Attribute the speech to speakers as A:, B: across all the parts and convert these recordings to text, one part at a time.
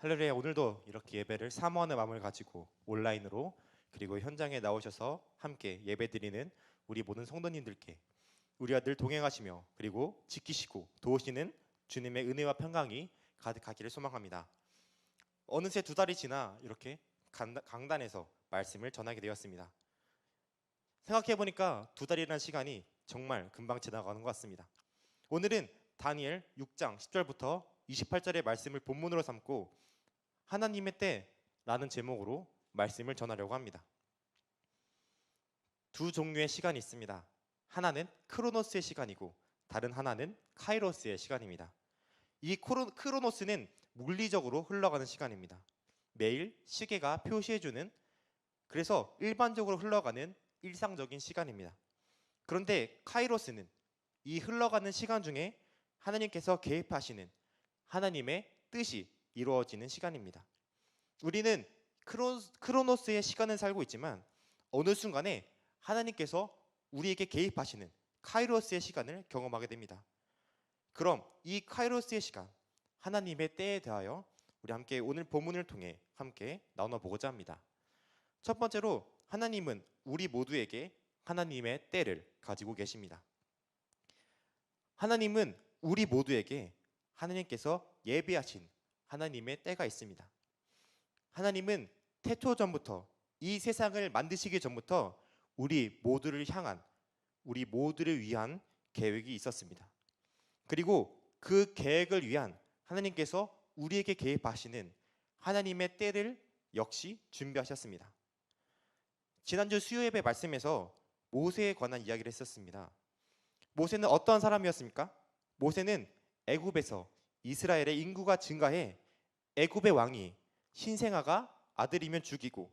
A: 할렐루야. 오늘도 이렇게 예배를 사모하는 마음을 가지고 온라인으로 그리고 현장에 나오셔서 함께 예배드리는 우리 모든 성도님들께 우리와 늘 동행하시며 그리고 지키시고 도우시는 주님의 은혜와 평강이 가득하기를 소망합니다. 어느새 2달이 지나 이렇게 강단에서 말씀을 전하게 되었습니다. 생각해보니까 2달이라는 시간이 정말 금방 지나가는 것 같습니다. 오늘은 다니엘 6장 10절부터 28절의 말씀을 본문으로 삼고 하나님의 때라는 제목으로 말씀을 전하려고 합니다. 두 종류의 시간이 있습니다. 하나는 크로노스의 시간이고 다른 하나는 카이로스의 시간입니다. 이 크로노스는 물리적으로 흘러가는 시간입니다. 매일 시계가 표시해주는, 그래서 일반적으로 흘러가는 일상적인 시간입니다. 그런데 카이로스는 이 흘러가는 시간 중에 하나님께서 개입하시는 하나님의 뜻이 이루어지는 시간입니다. 우리는 크로노스의 시간을 살고 있지만 어느 순간에 하나님께서 우리에게 개입하시는 카이로스의 시간을 경험하게 됩니다. 그럼 이 카이로스의 시간, 하나님의 때에 대하여 우리 함께 오늘 본문을 통해 함께 나눠보고자 합니다. 첫 번째로, 하나님은 우리 모두에게 하나님의 때를 가지고 계십니다. 하나님은 우리 모두에게 하나님께서 예비하신 하나님의 때가 있습니다. 하나님은 태초전부터, 이 세상을 만드시기 전부터 우리 모두를 향한, 우리 모두를 위한 계획이 있었습니다. 그리고 그 계획을 위한 하나님께서 우리에게 개입하시는 하나님의 때를 역시 준비하셨습니다. 지난주 수요예배 말씀에서 모세에 관한 이야기를 했었습니다. 모세는 어떤 사람이었습니까? 모세는 애굽에서 이스라엘의 인구가 증가해 애굽의 왕이 신생아가 아들이면 죽이고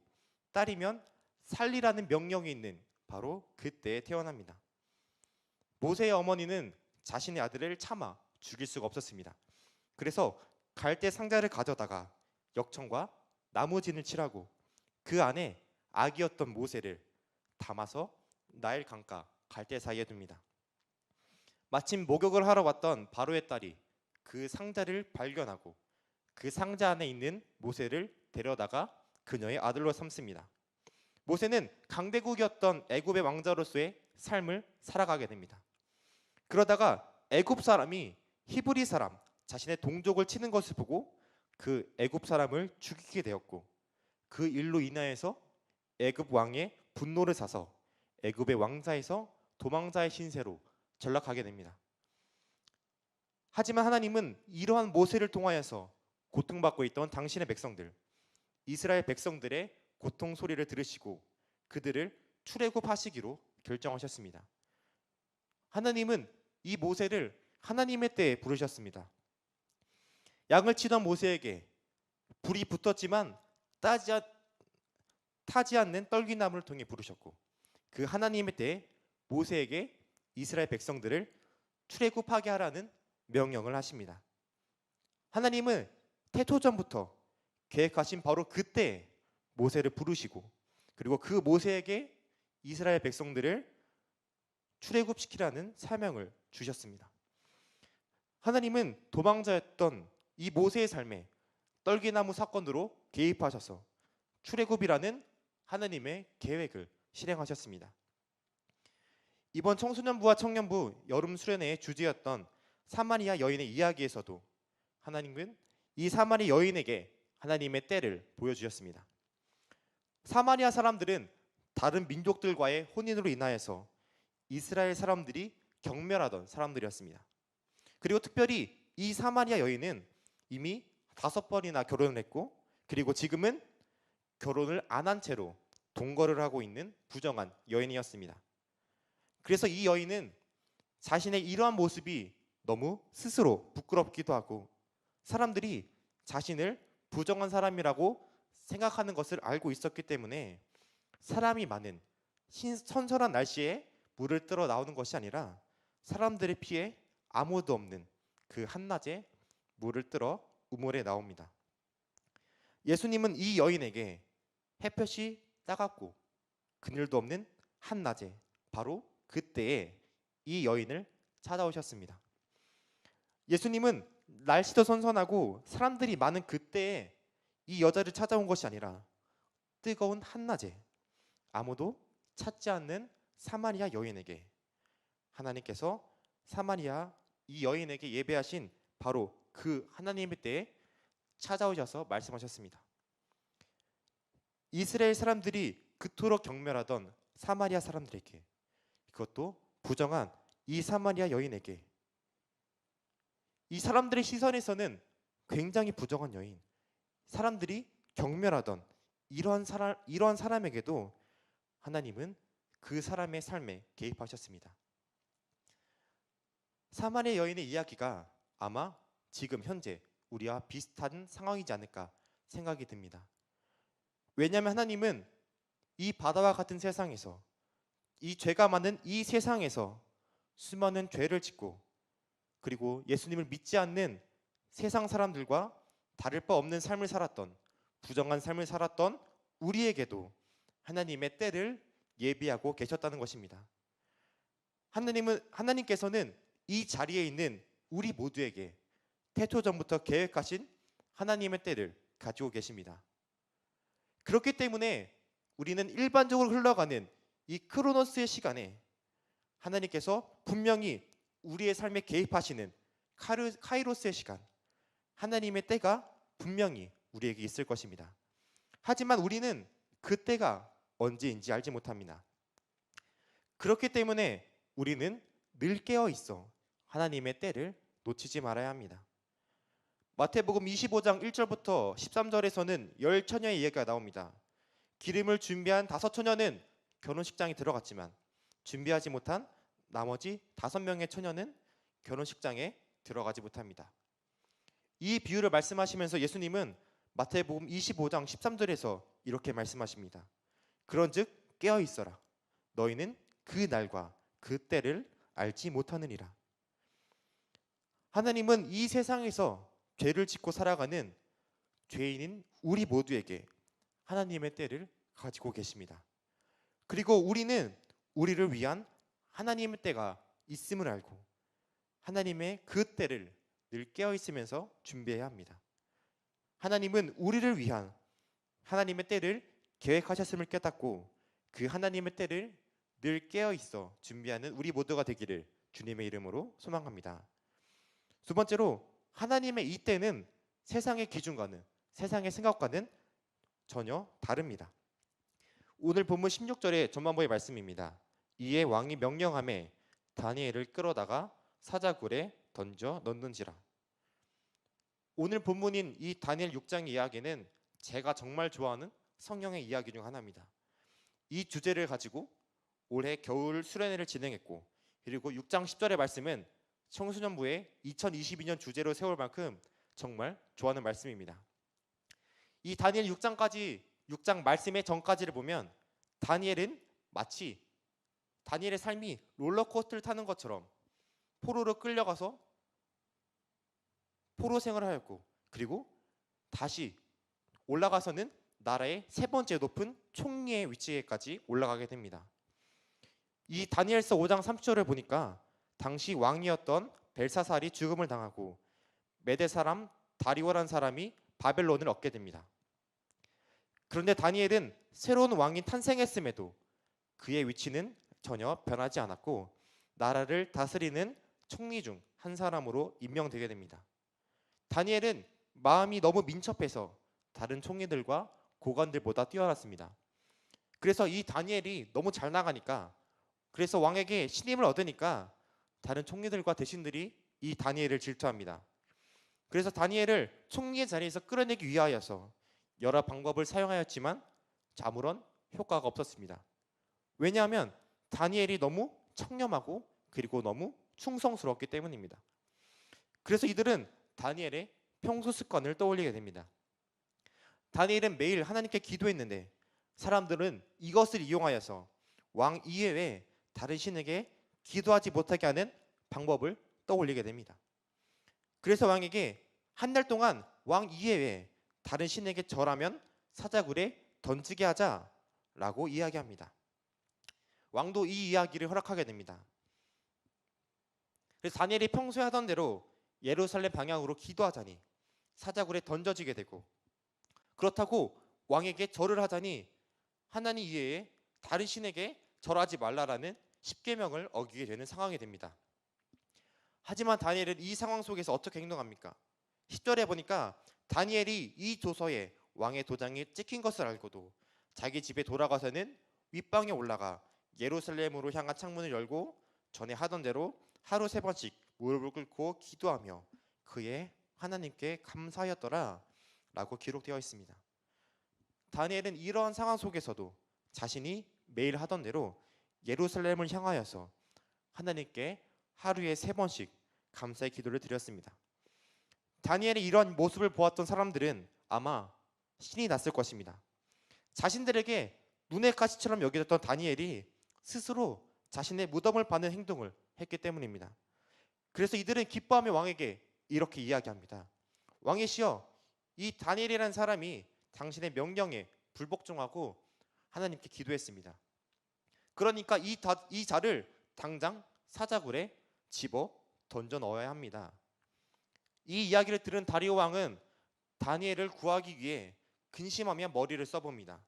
A: 딸이면 살리라는 명령이 있는 바로 그때에 태어납니다. 모세의 어머니는 자신의 아들을 참아 죽일 수가 없었습니다. 그래서 갈대 상자를 가져다가 역청과 나무진을 칠하고 그 안에 아기였던 모세를 담아서 나일 강가 갈대 사이에 둡니다. 마침 목욕을 하러 왔던 바로의 딸이 그 상자를 발견하고 그 상자 안에 있는 모세를 데려다가 그녀의 아들로 삼습니다. 모세는 강대국이었던 애굽의 왕자로서의 삶을 살아가게 됩니다. 그러다가 애굽 사람이 히브리 사람, 자신의 동족을 치는 것을 보고 그 애굽 사람을 죽이게 되었고, 그 일로 인하여서 애굽 왕의 분노를 사서 애굽의 왕자에서 도망자의 신세로 전락하게 됩니다. 하지만 하나님은 이러한 모세를 통하여서 고통받고 있던 당신의 백성들, 이스라엘 백성들의 고통 소리를 들으시고 그들을 출애굽하시기로 결정하셨습니다. 하나님은 이 모세를 하나님의 때에 부르셨습니다. 양을 치던 모세에게 불이 붙었지만 타지 않는 떨기나무를 통해 부르셨고, 그 하나님의 때에 모세에게 이스라엘 백성들을 출애굽하게 하라는 명령을 하십니다. 하나님은 태초전부터 계획하신 바로 그때 모세를 부르시고, 그리고 그 모세에게 이스라엘 백성들을 출애굽시키라는 사명을 주셨습니다. 하나님은 도망자였던 이 모세의 삶에 떨기나무 사건으로 개입하셔서 출애굽이라는 하나님의 계획을 실행하셨습니다. 이번 청소년부와 청년부 여름 수련회의 주제였던 사마리아 여인의 이야기에서도 하나님은 이 사마리아 여인에게 하나님의 때를 보여주셨습니다. 사마리아 사람들은 다른 민족들과의 혼인으로 인하여서 이스라엘 사람들이 경멸하던 사람들이었습니다. 그리고 특별히 이 사마리아 여인은 이미 5번이나 결혼을 했고, 그리고 지금은 결혼을 안 한 채로 동거를 하고 있는 부정한 여인이었습니다. 그래서 이 여인은 자신의 이러한 모습이 너무 스스로 부끄럽기도 하고, 사람들이 자신을 부정한 사람이라고 생각하는 것을 알고 있었기 때문에 사람이 많은 선선한 날씨에 물을 뜨러 나오는 것이 아니라 사람들의 피해 아무도 없는 그 한낮에 물을 뜨러 우물에 나옵니다. 예수님은 이 여인에게 햇볕이 따갑고 그늘도 없는 한낮에 바로 그때에 이 여인을 찾아오셨습니다. 예수님은 날씨도 선선하고 사람들이 많은 그때에 이 여자를 찾아온 것이 아니라 뜨거운 한낮에 아무도 찾지 않는 사마리아 여인에게 하나님께서 사마리아 이 여인에게 예배하신 바로 그 하나님의 때에 찾아오셔서 말씀하셨습니다. 이스라엘 사람들이 그토록 경멸하던 사마리아 사람들에게, 그것도 부정한 이 사마리아 여인에게, 이 사람들의 시선에서는 굉장히 부정한 여인, 사람들이 경멸하던 이러한 사람에게도 하나님은 그 사람의 삶에 개입하셨습니다. 사마리아 여인의 이야기가 아마 지금 현재 우리와 비슷한 상황이지 않을까 생각이 듭니다. 왜냐하면 하나님은 이 바다와 같은 세상에서, 이 죄가 많은 이 세상에서 수많은 죄를 짓고 그리고 예수님을 믿지 않는 세상 사람들과 다를 바 없는 삶을 살았던, 부정한 삶을 살았던 우리에게도 하나님의 때를 예비하고 계셨다는 것입니다. 하나님께서는 이 자리에 있는 우리 모두에게 태초전부터 계획하신 하나님의 때를 가지고 계십니다. 그렇기 때문에 우리는 일반적으로 흘러가는 이 크로노스의 시간에 하나님께서 분명히 우리의 삶에 개입하시는 카이로스의 시간, 하나님의 때가 분명히 우리에게 있을 것입니다. 하지만 우리는 그 때가 언제인지 알지 못합니다. 그렇기 때문에 우리는 늘 깨어 있어 하나님의 때를 놓치지 말아야 합니다. 마태복음 25장 1절부터 13절에서는 10처녀의 이야기가 나옵니다. 기름을 준비한 5처녀는 결혼식장에 들어갔지만 준비하지 못한 나머지 5명의 처녀는 결혼식장에 들어가지 못합니다. 이 비유를 말씀하시면서 예수님은 마태복음 25장 13절에서 이렇게 말씀하십니다. 그런즉 깨어 있어라. 너희는 그 날과 그 때를 알지 못하느니라. 하나님은 이 세상에서 죄를 짓고 살아가는 죄인인 우리 모두에게 하나님의 때를 가지고 계십니다. 그리고 우리는 우리를 위한 하나님의 때가 있음을 알고 하나님의 그 때를 늘 깨어 있으면서 준비해야 합니다. 하나님은 우리를 위한 하나님의 때를 계획하셨음을 깨닫고 그 하나님의 때를 늘 깨어 있어 준비하는 우리 모두가 되기를 주님의 이름으로 소망합니다. 두 번째로, 하나님의 이 때는 세상의 기준과는, 세상의 생각과는 전혀 다릅니다. 오늘 본문 16절의 전반부의 말씀입니다. 이에 왕이 명령하매 다니엘을 끌어다가 사자굴에 던져 넣는지라. 오늘 본문인 이 다니엘 6장의 이야기는 제가 정말 좋아하는 성경의 이야기 중 하나입니다. 이 주제를 가지고 올해 겨울 수련회를 진행했고, 그리고 6장 10절의 말씀은 청소년부의 2022년 주제로 세울 만큼 정말 좋아하는 말씀입니다. 이 다니엘 6장 말씀의 전까지를 보면 다니엘은 마치 다니엘의 삶이 롤러코스터를 타는 것처럼 포로로 끌려가서 포로 생활을 하였고, 그리고 다시 올라가서는 나라의 세 번째 높은 총리의 위치에까지 올라가게 됩니다. 이 다니엘서 5장 30절을 보니까 당시 왕이었던 벨사살이 죽음을 당하고 메대 사람 다리오라는 사람이 바벨론을 얻게 됩니다. 그런데 다니엘은 새로운 왕이 탄생했음에도 그의 위치는 전혀 변하지 않았고 나라를 다스리는 총리 중 한 사람으로 임명되게 됩니다. 다니엘은 마음이 너무 민첩해서 다른 총리들과 고관들보다 뛰어났습니다. 그래서 이 다니엘이 너무 잘 나가니까, 그래서 왕에게 신임을 얻으니까 다른 총리들과 대신들이 이 다니엘을 질투합니다. 그래서 다니엘을 총리의 자리에서 끌어내기 위하여서 여러 방법을 사용하였지만 아무런 효과가 없었습니다. 왜냐하면 다니엘이 너무 청렴하고 그리고 너무 충성스러웠기 때문입니다. 그래서 이들은 다니엘의 평소 습관을 떠올리게 됩니다. 다니엘은 매일 하나님께 기도했는데 사람들은 이것을 이용하여서 왕 이외에 다른 신에게 기도하지 못하게 하는 방법을 떠올리게 됩니다. 그래서 왕에게 한 달 동안 왕 이외에 다른 신에게 절하면 사자굴에 던지게 하자라고 이야기합니다. 왕도 이 이야기를 허락하게 됩니다. 그래서 다니엘이 평소에 하던 대로 예루살렘 방향으로 기도하자니 사자굴에 던져지게 되고, 그렇다고 왕에게 절을 하자니 하나님 이외에 다른 신에게 절하지 말라라는 십계명을 어기게 되는 상황이 됩니다. 하지만 다니엘은 이 상황 속에서 어떻게 행동합니까? 10절에 보니까 다니엘이 이 조서에 왕의 도장이 찍힌 것을 알고도 자기 집에 돌아가서는 윗방에 올라가 예루살렘으로 향한 창문을 열고 전에 하던 대로 하루 3번씩 무릎을 꿇고 기도하며 그의 하나님께 감사하였더라 라고 기록되어 있습니다. 다니엘은 이러한 상황 속에서도 자신이 매일 하던 대로 예루살렘을 향하여서 하나님께 하루에 3번씩 감사의 기도를 드렸습니다. 다니엘의 이러한 모습을 보았던 사람들은 아마 신이 났을 것입니다. 자신들에게 눈의 가시처럼 여겨졌던 다니엘이 스스로 자신의 무덤을 파는 행동을 했기 때문입니다. 그래서 이들은 기뻐하며 왕에게 이렇게 이야기합니다. 왕이시여, 이 다니엘이라는 사람이 당신의 명령에 불복종하고 하나님께 기도했습니다. 그러니까 이 자를 당장 사자굴에 집어 던져 넣어야 합니다. 이 이야기를 들은 다리오 왕은 다니엘을 구하기 위해 근심하며 머리를 써봅니다.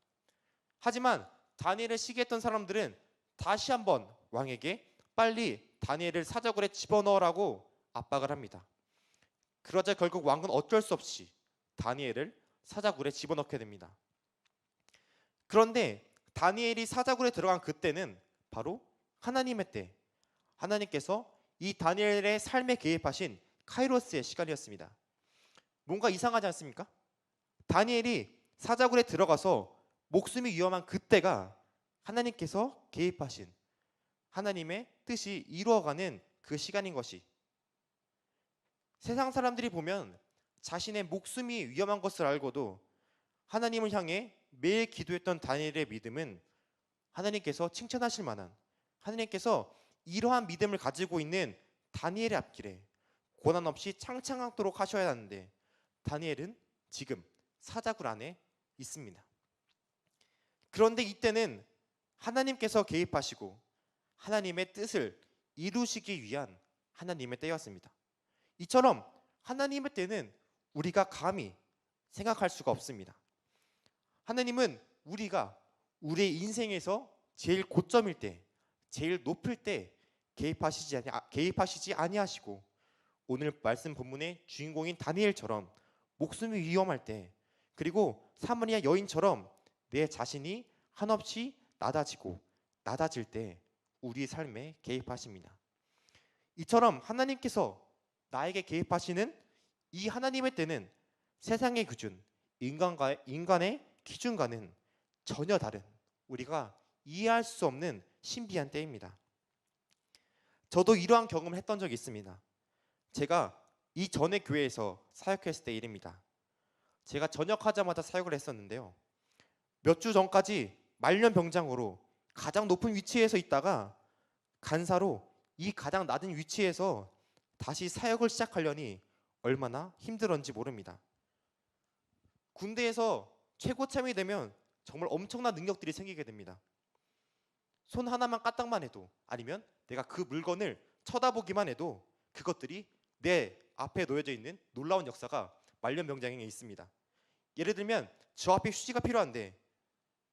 A: 하지만 다니엘을 시기했던 사람들은 다시 한번 왕에게 빨리 다니엘을 사자굴에 집어넣으라고 압박을 합니다. 그러자 결국 왕은 어쩔 수 없이 다니엘을 사자굴에 집어넣게 됩니다. 그런데 다니엘이 사자굴에 들어간 그때는 바로 하나님의 때, 하나님께서 이 다니엘의 삶에 개입하신 카이로스의 시간이었습니다. 뭔가 이상하지 않습니까? 다니엘이 사자굴에 들어가서 목숨이 위험한 그때가 하나님께서 개입하신 하나님의 뜻이 이루어가는 그 시간인 것이, 세상 사람들이 보면 자신의 목숨이 위험한 것을 알고도 하나님을 향해 매일 기도했던 다니엘의 믿음은 하나님께서 칭찬하실 만한, 하나님께서 이러한 믿음을 가지고 있는 다니엘의 앞길에 고난 없이 창창하도록 하셔야 하는데 다니엘은 지금 사자굴 안에 있습니다. 그런데 이때는 하나님께서 개입하시고 하나님의 뜻을 이루시기 위한 하나님의 때였습니다. 이처럼 하나님의 때는 우리가 감히 생각할 수가 없습니다. 하나님은 우리가 우리의 인생에서 제일 고점일 때, 제일 높을 때 개입하시지 아니하시고 오늘 말씀 본문의 주인공인 다니엘처럼 목숨이 위험할 때, 그리고 사마리아 여인처럼 내 자신이 한없이 낮아질 때 우리 삶에 개입하십니다. 이처럼 하나님께서 나에게 개입하시는 이 하나님의 때는 세상의 기준, 인간의 기준과는 전혀 다른, 우리가 이해할 수 없는 신비한 때입니다. 저도 이러한 경험을 했던 적이 있습니다. 제가 이전에 교회에서 사역했을 때 일입니다. 제가 전역하자마자 사역을 했었는데요. 몇 주 전까지 말년병장으로 가장 높은 위치에서 있다가 간사로 이 가장 낮은 위치에서 다시 사역을 시작하려니 얼마나 힘들었는지 모릅니다. 군대에서 최고참이 되면 정말 엄청난 능력들이 생기게 됩니다. 손 하나만 까딱만 해도, 아니면 내가 그 물건을 쳐다보기만 해도 그것들이 내 앞에 놓여져 있는 놀라운 역사가 말년병장에 있습니다. 예를 들면 저 앞에 휴지가 필요한데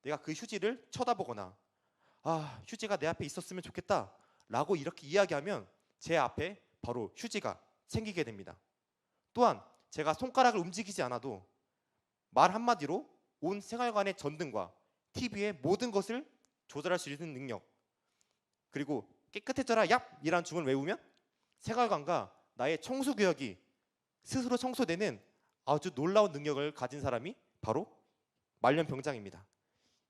A: 내가 그 휴지를 쳐다보거나 휴지가 내 앞에 있었으면 좋겠다 라고 이렇게 이야기하면 제 앞에 바로 휴지가 생기게 됩니다. 또한 제가 손가락을 움직이지 않아도 말 한마디로 온 생활관의 전등과 TV의 모든 것을 조절할 수 있는 능력, 그리고 깨끗해져라 얍! 이란 주문을 외우면 생활관과 나의 청소구역이 스스로 청소되는 아주 놀라운 능력을 가진 사람이 바로 말년병장입니다.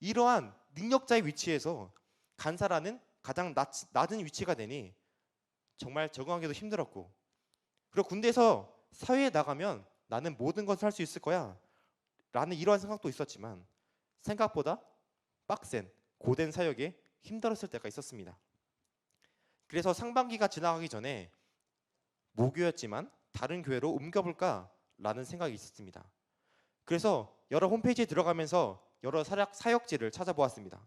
A: 이러한 능력자의 위치에서 간사라는 가장 낮은 위치가 되니 정말 적응하기도 힘들었고, 그리고 군대에서 사회에 나가면 나는 모든 것을 할 수 있을 거야 라는 이러한 생각도 있었지만 생각보다 빡센 고된 사역에 힘들었을 때가 있었습니다. 그래서 상반기가 지나가기 전에 모교였지만 다른 교회로 옮겨볼까 라는 생각이 있었습니다. 그래서 여러 홈페이지에 들어가면서 여러 사역지를 찾아보았습니다.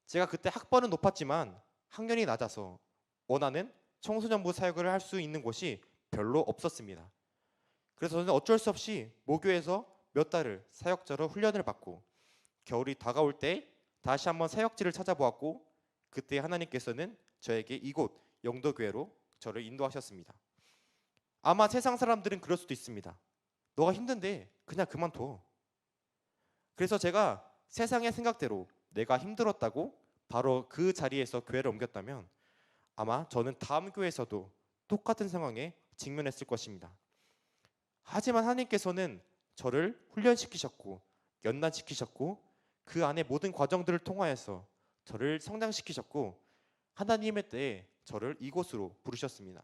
A: 제가 그때 학번은 높았지만 학년이 낮아서 원하는 청소년부 사역을 할 수 있는 곳이 별로 없었습니다. 그래서 저는 어쩔 수 없이 모교에서 몇 달을 사역자로 훈련을 받고 겨울이 다가올 때 다시 한번 사역지를 찾아보았고 그때 하나님께서는 저에게 이곳 영도교회로 저를 인도하셨습니다. 아마 세상 사람들은 그럴 수도 있습니다. 너가 힘든데 그냥 그만둬. 그래서 제가 세상의 생각대로 내가 힘들었다고 바로 그 자리에서 교회를 옮겼다면 아마 저는 다음 교회에서도 똑같은 상황에 직면했을 것입니다. 하지만 하나님께서는 저를 훈련시키셨고 연단시키셨고 그 안에 모든 과정들을 통하여서 저를 성장시키셨고 하나님의 때에 저를 이곳으로 부르셨습니다.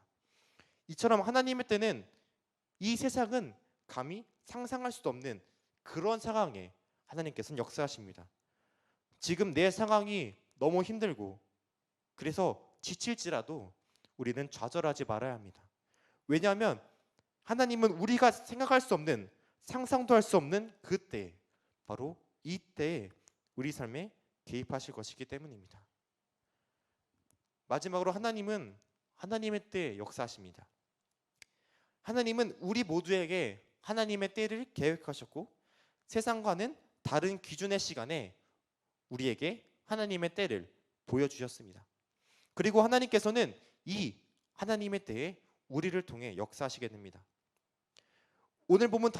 A: 이처럼 하나님의 때는 이 세상은 감히 상상할 수도 없는 그런 상황에 하나님께서는 역사하십니다. 지금 내 상황이 너무 힘들고 그래서 지칠지라도 우리는 좌절하지 말아야 합니다. 왜냐하면 하나님은 우리가 생각할 수 없는 상상도 할 수 없는 그때 바로 이때에 우리 삶에 개입하실 것이기 때문입니다. 마지막으로 하나님은 하나님의 때에 역사하십니다. 하나님은 우리 모두에게 하나님의 때를 계획하셨고 세상과는 다른 기준의 시간에 우리에게 하나님의 때를 보여주셨습니다. 그리고 하나님께서는 이 하나님의 때에 우리를 통해 역사하시게 됩니다. 오늘 보면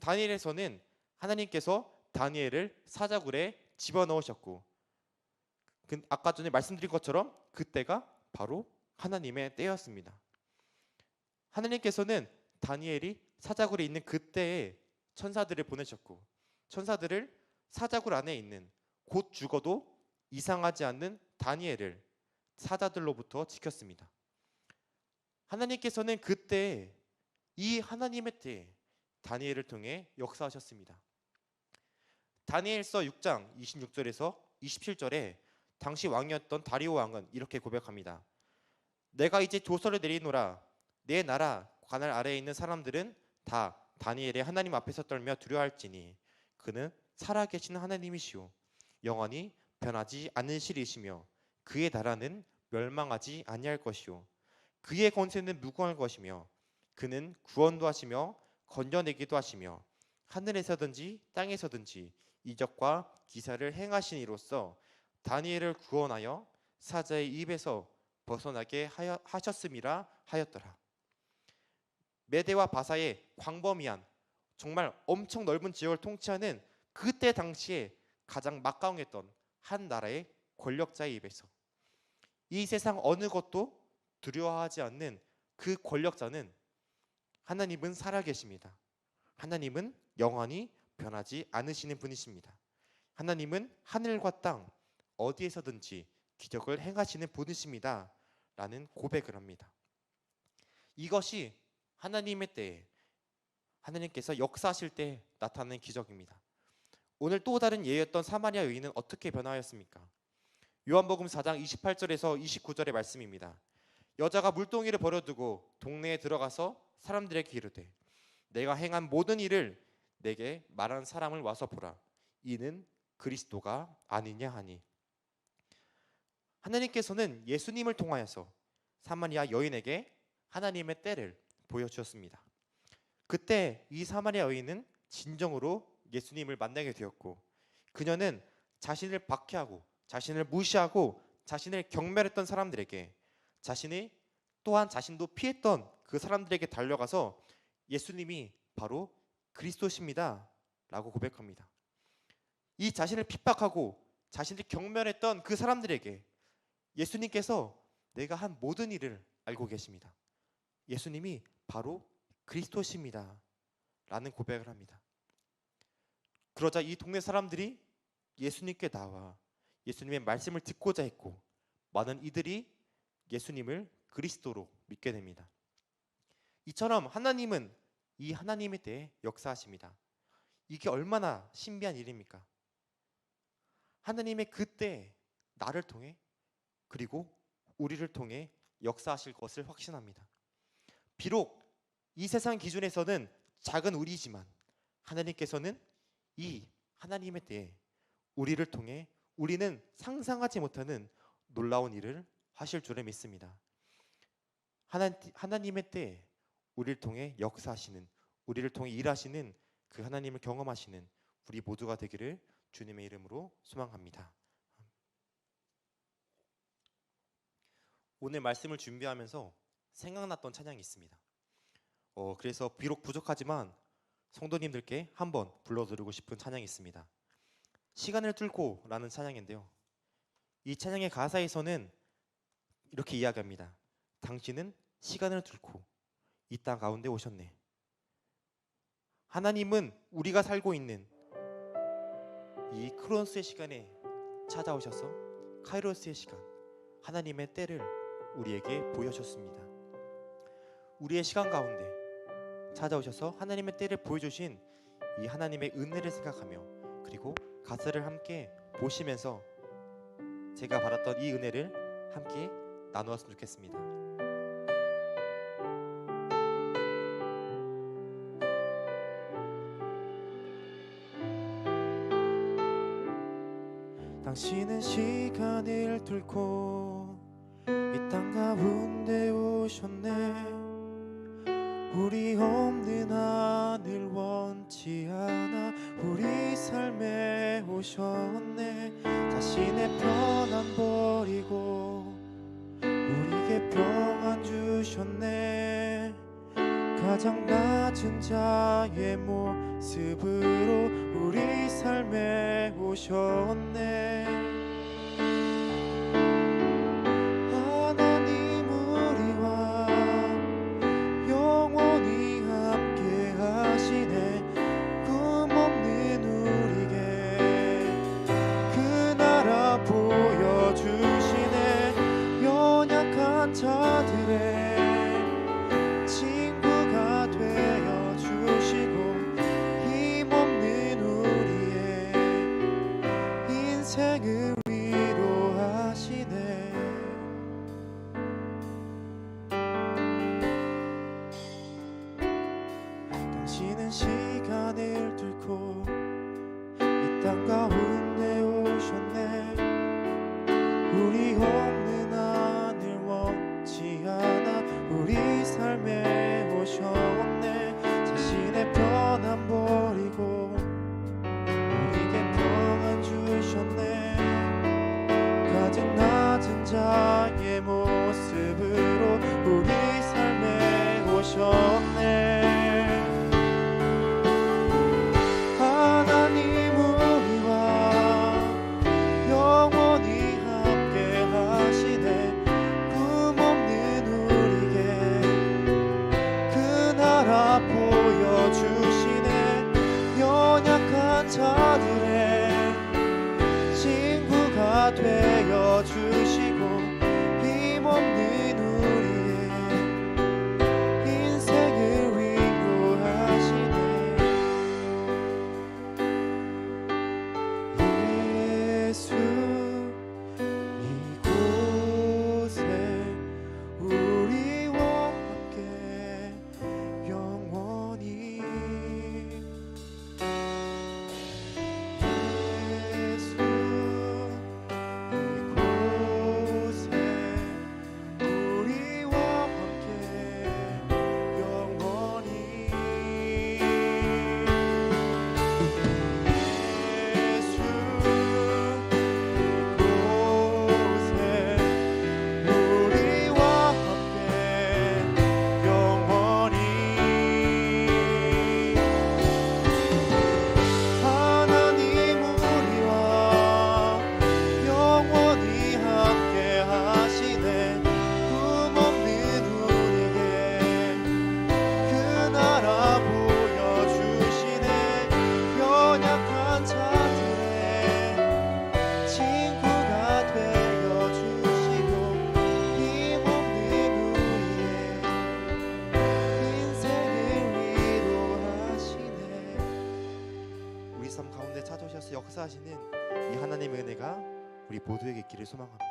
A: 다니엘에서는 하나님께서 다니엘을 사자굴에 집어넣으셨고 아까 전에 말씀드린 것처럼 그때가 바로 하나님의 때였습니다. 하나님께서는 다니엘이 사자굴에 있는 그때에 천사들을 보내셨고 천사들을 사자굴 안에 있는 곧 죽어도 이상하지 않는 다니엘을 사자들로부터 지켰습니다. 하나님께서는 그때 이 하나님의 때에 다니엘을 통해 역사하셨습니다. 다니엘서 6장 26절에서 27절에 당시 왕이었던 다리오 왕은 이렇게 고백합니다. 내가 이제 조서를 내리노라. 내 나라 관할 아래에 있는 사람들은 다 다니엘의 하나님 앞에서 떨며 두려워할지니 그는 살아계신 하나님이시오 영원히 변하지 않으시리시며 그의 나라는 멸망하지 아니할 것이요 그의 권세는 무궁할 것이며 그는 구원도 하시며 건져내기도 하시며 하늘에서든지 땅에서든지 이적과 기사를 행하시니로써 다니엘을 구원하여 사자의 입에서 벗어나게 하셨음이라 하였더라. 메대와 바사의 광범위한 정말 엄청 넓은 지역을 통치하는 그때 당시에 가장 막강했던 한 나라의 권력자의 입에서 이 세상 어느 것도 두려워하지 않는 그 권력자는 하나님은 살아계십니다. 하나님은 영원히 변하지 않으시는 분이십니다. 하나님은 하늘과 땅 어디에서든지 기적을 행하시는 분이십니다. 라는 고백을 합니다. 이것이 하나님의 때에 하나님께서 역사하실 때 나타나는 기적입니다. 오늘 또 다른 예였던 사마리아 여인은 어떻게 변화하였습니까? 요한복음 4장 28절에서 29절의 말씀입니다. 여자가 물동이를 버려두고 동네에 들어가서 사람들에게 이르되 내가 행한 모든 일을 내게 말한 사람을 와서 보라. 이는 그리스도가 아니냐 하니 하나님께서는 예수님을 통하여서 사마리아 여인에게 하나님의 때를 보여주셨습니다. 그때 이 사마리아 여인은 진정으로 예수님을 만나게 되었고 그녀는 자신을 박해하고 자신을 무시하고 자신을 경멸했던 사람들에게 자신이 또한 자신도 피했던 그 사람들에게 달려가서 예수님이 바로 그리스도십니다 라고 고백합니다. 이 자신을 핍박하고 자신을 경멸했던 그 사람들에게 예수님께서 내가 한 모든 일을 알고 계십니다. 예수님이 바로 그리스도십니다 라는 고백을 합니다. 그러자 이 동네 사람들이 예수님께 나와 예수님의 말씀을 듣고자 했고 많은 이들이 예수님을 그리스도로 믿게 됩니다. 이처럼 하나님은 이 하나님의 때에 역사하십니다. 이게 얼마나 신비한 일입니까? 하나님의 그때 나를 통해 그리고 우리를 통해 역사하실 것을 확신합니다. 비록 이 세상 기준에서는 작은 우리지만 하나님께서는 이 하나님의 때에 우리를 통해 우리는 상상하지 못하는 놀라운 일을 하실 줄을 믿습니다. 하나님의 때에 우리를 통해 역사하시는 우리를 통해 일하시는 그 하나님을 경험하시는 우리 모두가 되기를 주님의 이름으로 소망합니다. 오늘 말씀을 준비하면서 생각났던 찬양이 있습니다. 그래서 비록 부족하지만 성도님들께 한번 불러드리고 싶은 찬양이 있습니다. 시간을 뚫고 라는 찬양인데요, 이 찬양의 가사에서는 이렇게 이야기합니다. 당신은 시간을 뚫고 이 땅 가운데 오셨네. 하나님은 우리가 살고 있는 이 크로노스의 시간에 찾아오셔서 카이로스의 시간, 하나님의 때를 우리에게 보여주셨습니다. 우리의 시간 가운데 찾아오셔서 하나님의 때를 보여주신 이 하나님의 은혜를 생각하며, 그리고 가사를 함께 보시면서 제가 받았던 이 은혜를 함께 나누었으면 좋겠습니다. 당신은 시간을 뚫고 이 땅 가운데 오셨네. 우리 없는 하늘 원치 않아 우리 삶에 오셨네. 자신의 편안 버리고 우리에게 평안 주셨네. 가장 낮은 자의 모습으로 우리 삶에 오셨네. 하나님 우리와 영원히 함께 하시네. 꿈없는 우리에게 그 나라 보여주시네. 연약한 자들의 인생을 위로하시네. 당신은 시간을 뚫고 이 땅 가운데 오셨네. 우리 없는 하늘 원치 않아 우리 삶에 오셨네. 자신의 편안 버리고 가장 낮은 자의 모습으로 우리 삶에 오셨네. 하나님 우리와 영원히 함께 하시네. 꿈없는 우리에게 그 나라 보여주시네. 연약한 자들의 친구가 되어 주시고 힘없는 우리의 인생을 위로하시네. 예수 이곳에 우리와 함께 영원히. 삶 가운데 찾아오셔서 역사하시는 이 하나님의 은혜가 우리 모두에게 있기를 소망합니다.